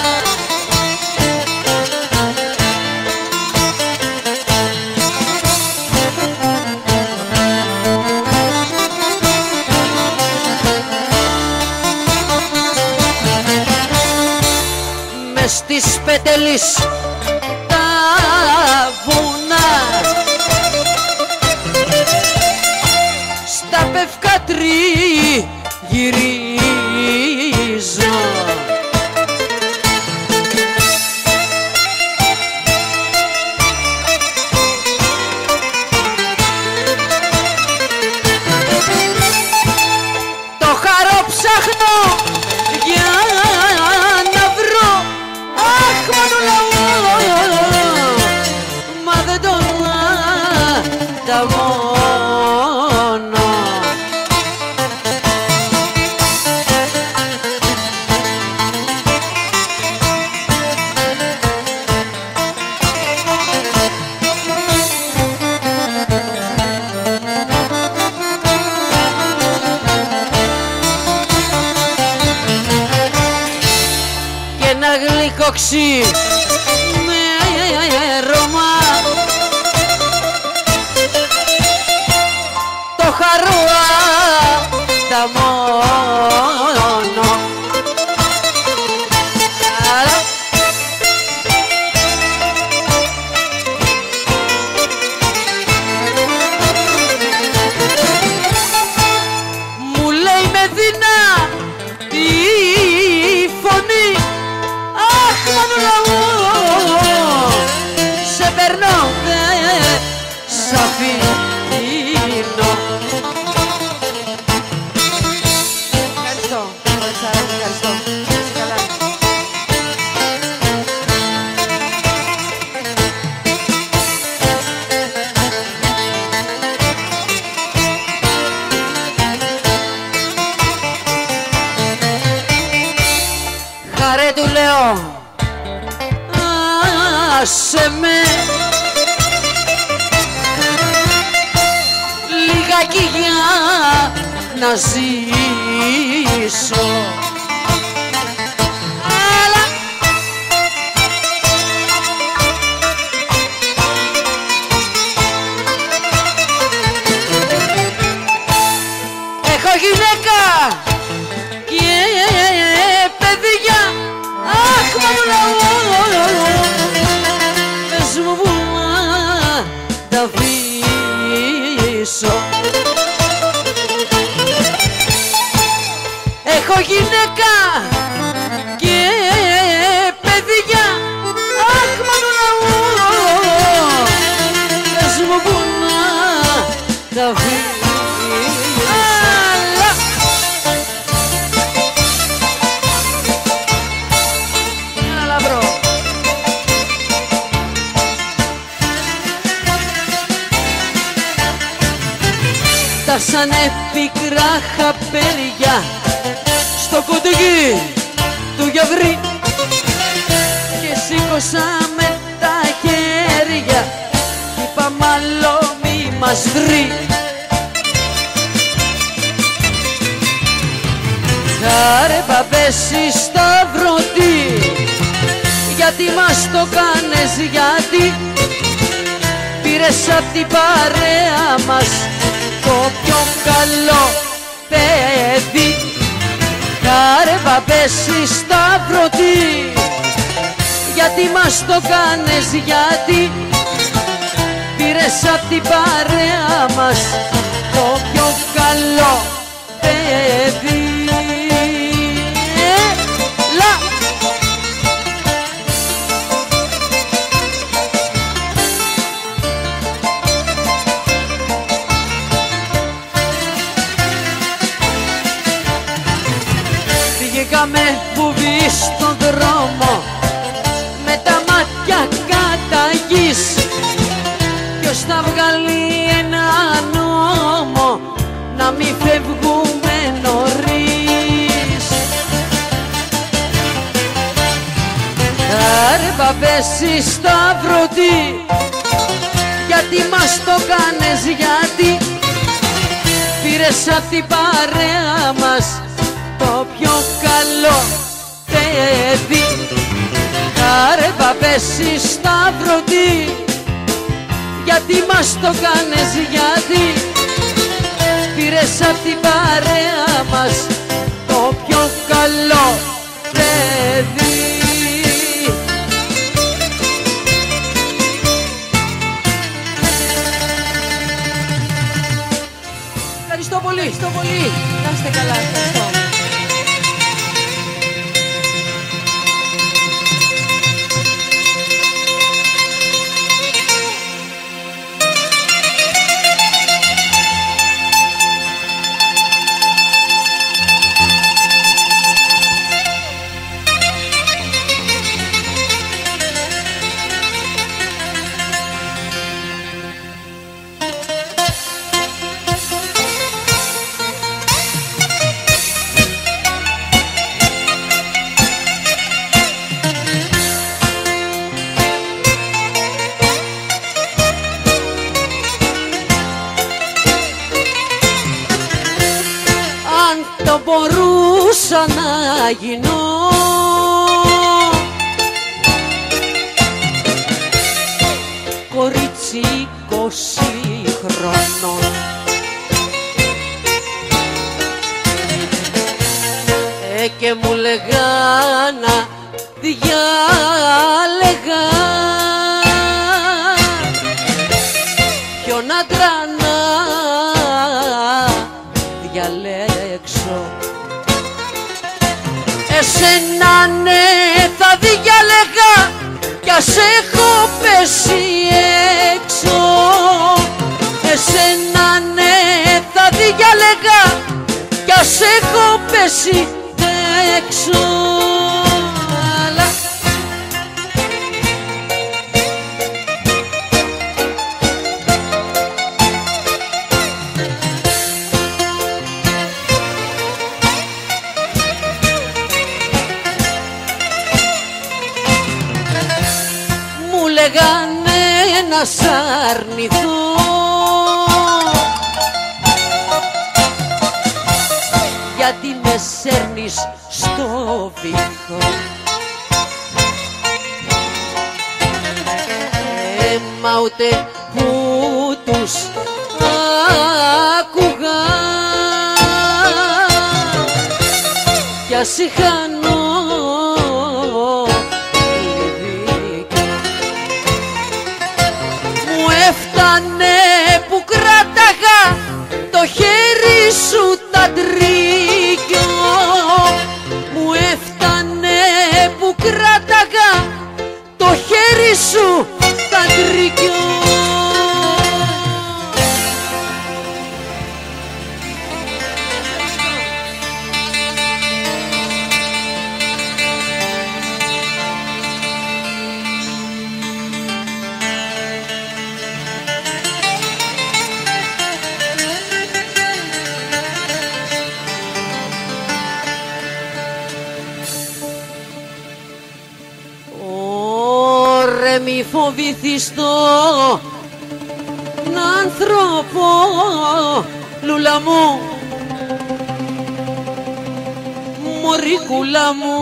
Μες στις Πετέλης τα βουνά, στα Πευκατρί γυρίζω, το χαρό ψάχνω για να βρω, αχ Μανούλα μου, μα δεν το ανταμώνω. Ένα γλυκόξι με Ρώμα, το χαρούα τα μόνο. Μου λέει με δεινά τη φωνή, αχ Μανούλα μου, σε περνώ δεν σ' αφήνω. Ευχαριστώ, Μαριτσάρα, ευχαριστώ. Είσαι καλά. Χαρέ του λέω, άσε με λιγάκι για να ζήσω, αλλά έχω γυναίκα και πες μου που να τα αφήσω. Έχω γυναίκα και παιδιά, αχ Μανούλα μου, πες μου που να τα αφήσω. Σαν πικρά χαπέρια στο κουτί του γιαυρί και σήκωσα με τα χέρια κι είπα μάλλον μη μας βρει. Χάρε παπέσει σταυρωτή, γιατί μας το κάνες, γιατί πήρες απ' την παρέα μας το πιο καλό παιδί. Κάρε παπέσει σταυρωτή, γιατί μας το κάνες, γιατί πήρες απ' την παρέα μας το πιο καλό παιδί. Πήγαμε βουβή στον δρόμο με τα μάτια κατά γης. Ποιος θα βγάλει ένα νόμο να μη φεύγουμε νωρίς. Άρε παπέσει σταυρωτή, γιατί μας το κάνες, γιατί πήρες απ' την παρέα μας το πιο καλό παιδί. Άρε παπέσει σταυρωτή, γιατί μας το κάνες, γιατί πήρες απ' την παρέα μας το πιο καλό παιδί. Ευχαριστώ πολύ, ευχαριστώ πολύ. Να είστε καλά, ευχαριστώ. Μπορούσα να γίνω κορίτσι 20 χρονών, και μου λεγάνα διάλεγα ποιον άντρα να διαλέξω. Εσένα ναι θα διάλεγα κι ας έχω πέσει έξω. Εσένα ναι θα διάλεγα κι ας έχω πέσει έξω. Αλλά λέγανε να σ' αρνηθώ, γιατί με σέρνεις στο βυθό. Μα ούτε που τους άκουγα κι ας είχαν το χέρι σου τα τρίκιο μου έφτανε που κράταγα το χέρι σου τα τρίκιο. Μη φοβηθείς τον άνθρωπο, λούλα μου, μωρικούλα μου.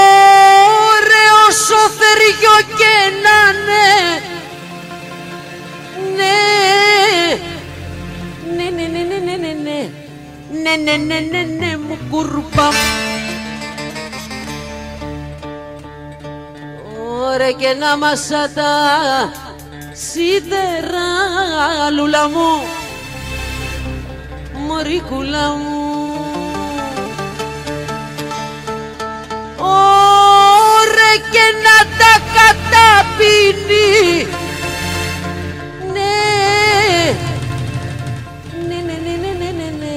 Ωραίο σοφεριό και να ναι, ναι, ναι, ναι, ναι, ναι, ναι, ναι, ναι, ναι, ναι, ναι, μου κουρπά. Ωραία και να μάσα τα σίδερα, λούλα μου, μωρικούλα μου. Ωραία και να τα καταπίνει, ναι, ναι, ναι, ναι, ναι, ναι, ναι,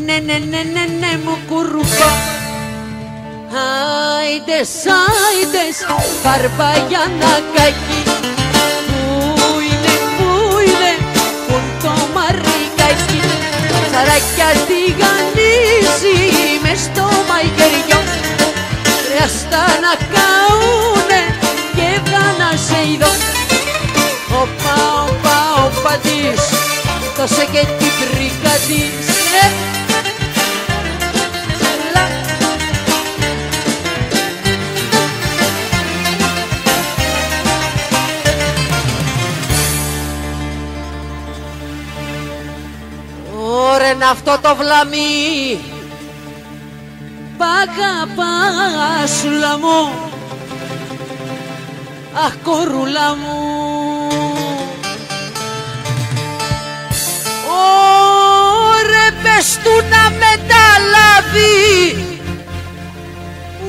ναι, ναι, ναι, ναι, ναι, μου κουρπά. Άιντες, άιντες, Μπαρμπαγιανακάκι, πού είναι, πουν το μαρικάκι, ψαράκια τηγανίζει μες στο μαγειριό, χρειάστα να καούνε και βγάνα σε ειδό. Όπα, όπα, όπα της, δώσε και την τρίκα της, Ωραία αυτό το βλαμί, π' αγαπάς, σούλα μου, αχ κορούλα μου. Ωραία πες του να μεταλάβει,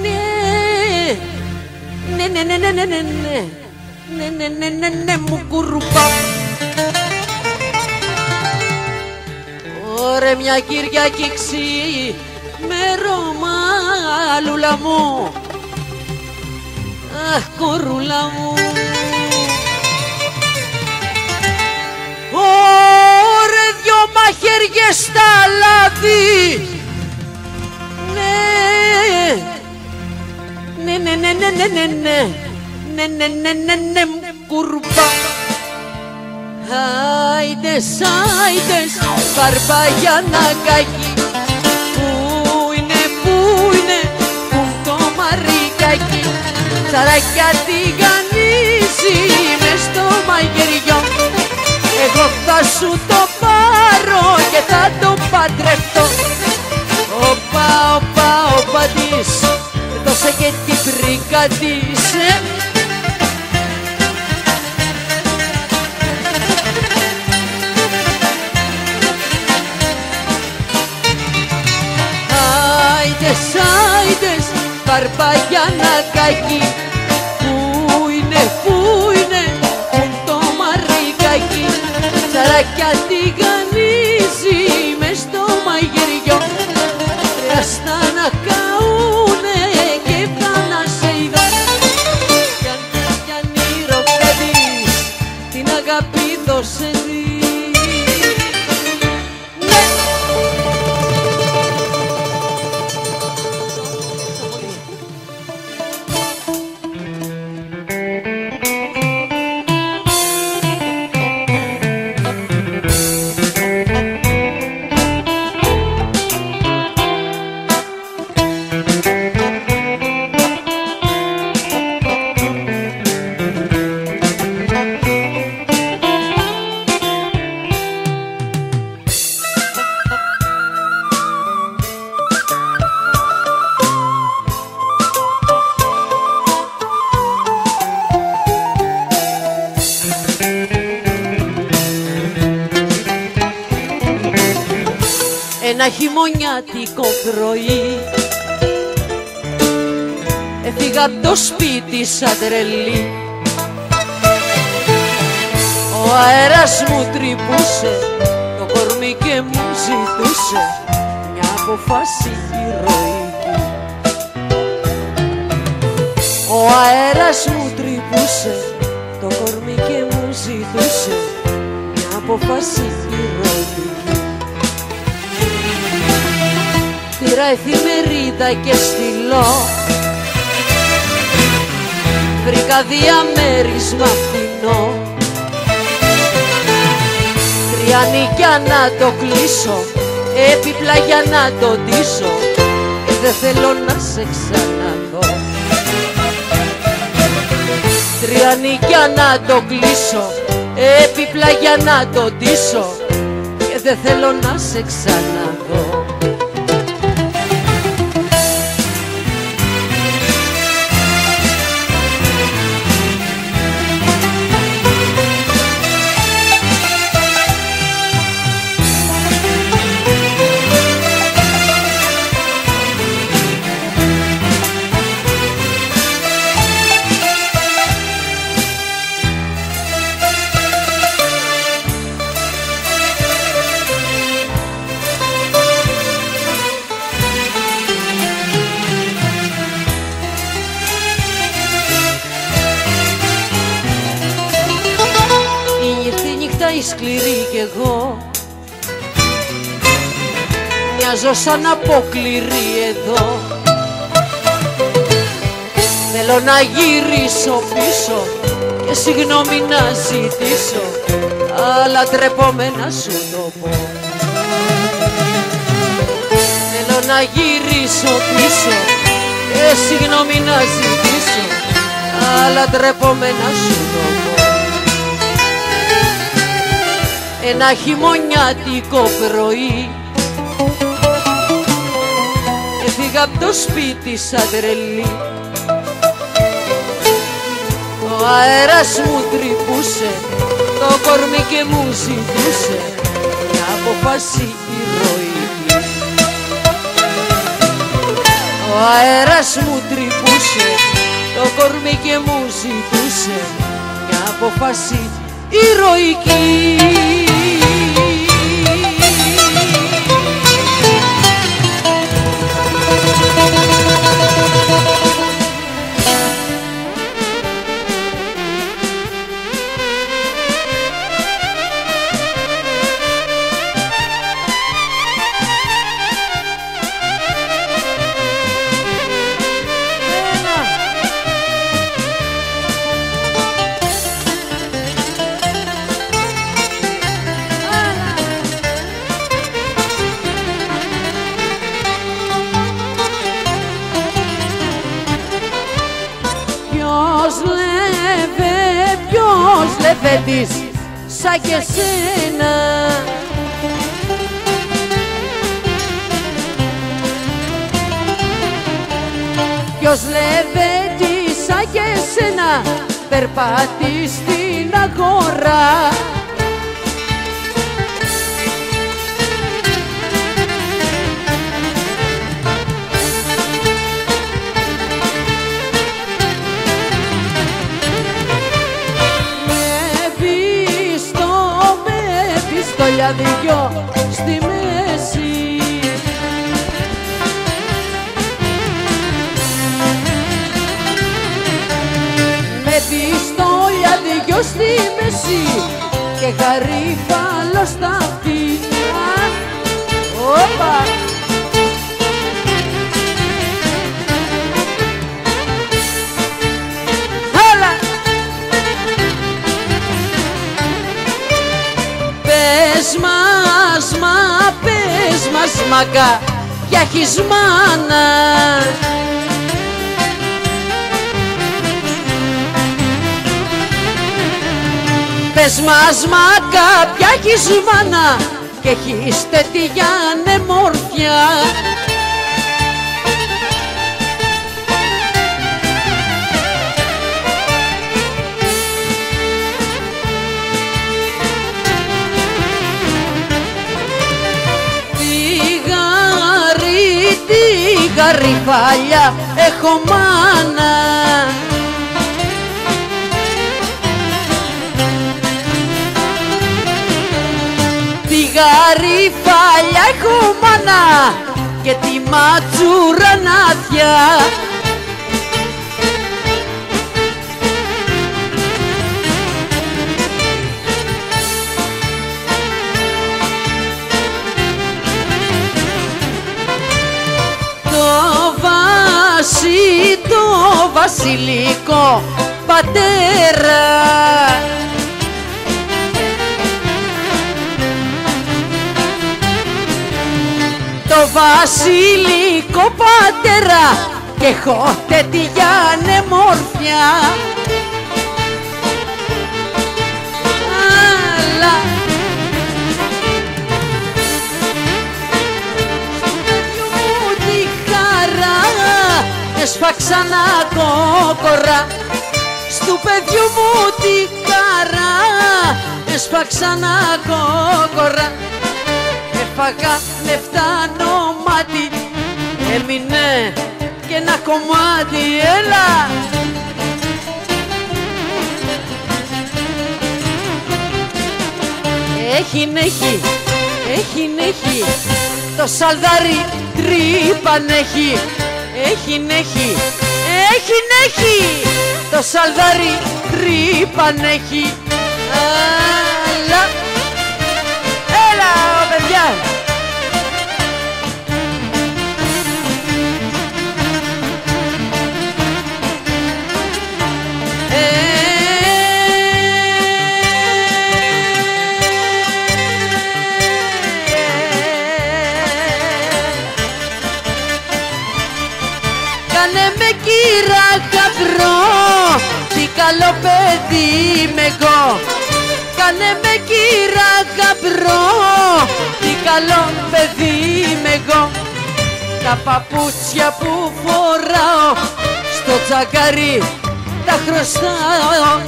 ναι, ναι, ναι, ναι, ναι, ναι, ναι, ναι, ναι, ναι, ναι, ναι, μου κουρουπά. Ωραία μια Κυριακή ξημέρωμα, λούλα μου, αχ κορούλα μου. Ωραία δυο μαχαιριές στα λάδι, ναι, ναι, ναι, ναι, ναι, ναι, ναι, ναι, ναι, ναι, ναι, ναι, μου κουρουπά. Άιντες, άιντες, Μπαρμπαγιανακάκι, πού είναι, πουν το μαρικάκι, ψαράκια τηγανίζει μες στο μαγειριό, εγώ θα σου το πάρω και θα το παντρευτώ. Όπα, όπα, όπα της, δώσε και την πρίκα της, άιντες, Μπαρμπαγιανακάκι, πού είναι, πουν το μαρικάκι, ψαράκια τηγανίζει μες στο μαγειριό, χρειάστα να καούνε και βγάνα σε ειδό. Κι αν ηρωκαδείς, την αγάπη δώσε της. ένα χειμωνιάτικο πρωί έφυγα απ' το σπίτι σαν τρελή. Ο αέρας μου τρυπούσε το κορμί και μου ζητούσε μια αποφάση ηρωική. Ο αέρας μου τρυπούσε το κορμί και μου ζητούσε μια αποφάση ηρωική. Πήρα εφημερίδα και στυλό, βρήκα διαμέρισμα φθηνό, 3 νίκια να το κλείσω, έπιπλα για να το ντύσω και δεν θέλω να σε ξαναδώ. 3 νίκια να το κλείσω, έπιπλα για να το ντύσω και δεν θέλω να σε ξαναδώ. Η σκληρή κι εγώ μοιάζω σαν απόκληρη εδώ. Θέλω να γυρίσω πίσω και συγγνώμη να ζητήσω, αλλά τρέπομαι να σου το πω. Θέλω να γυρίσω πίσω και συγγνώμη να ζητήσω, αλλά τρέπομαι να σου το πω. Ένα χειμωνιάτικο πρωί έφυγα απ' το σπίτι σαν τρελή. Ο αέρας μου τρυπούσε το κορμί και μου ζητούσε μια αποφάση ηρωική. Ο αέρας μου τρυπούσε το κορμί και μου ζητούσε μια αποφάση ηρωική. Ποιος λεβέντης σαν και σένα, ποιος λεβέντης σαν και σένα περπάτει στην αγορά. Πιστόλια δυο στη μέση, με πιστόλια δυο στη μέση και γαρίφαλο στα αυτιά. Όπα! Πες μας, πες μας μαγκά, ποια έχεις μάνα. Πες μας μαγκά, ποια έχεις μάνα και έχεις τέτοια ανεμόρφια. Πήγα γαριφάλια έχω μάνα. Τη γαριφάλια έχω μάνα και τη ματσούρα νάθια. Το βασιλικό πατέρα, το βασιλικό πατέρα και έχω τέτοια ανεμόρφια. Έσφαξανα κόκορα στου παιδιού μου τη χαρά. Έσφαξανα κόκορα, έφαγα με φτάνο μάτι, έμεινε και ένα κομμάτι. Έλα! Έχει, το σαλδάρι τρύπαν έχει. Έχει, το σαλδάρι τρύπαν έχει. Έλα, παιδιά! Κάνε με κύρα γαμπρό, τι καλό παιδί είμαι εγώ. Κάνε με κύρα γαμπρό, τι καλό παιδί είμαι εγώ. Τα παπούτσια που φοράω στο τσακάρι τα χρωστάω.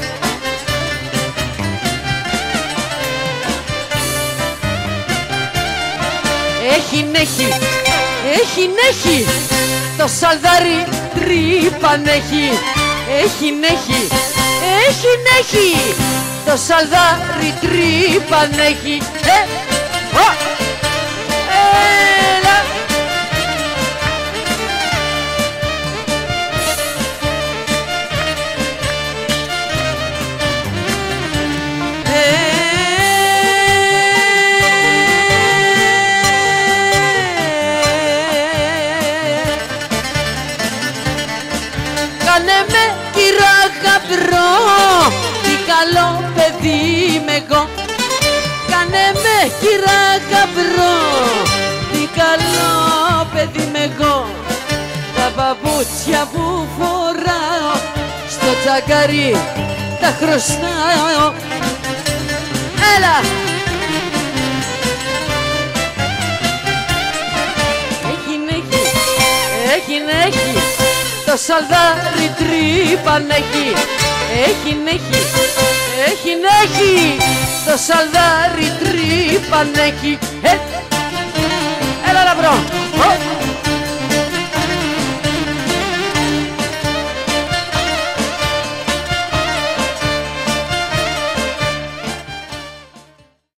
Έχει, το σαλδάρι τρύπαν έχει. Έχει, το σαλδάρι τρύπαν έχει. Έλα! Κάνε με κύρα γαμπρό, τι καλό παιδί είμαι εγώ. Κάνε με κύρα γαμπρό, τι καλό παιδί είμαι εγώ. Τα παπούτσια που φοράω στο τσακάρι τα χρωστάω. Έλα! Έχει, το σαλδάρι τρύπαν έχει. Έχει, το σαλδάρι τρύπαν έχει. Έλα, λαμπρό!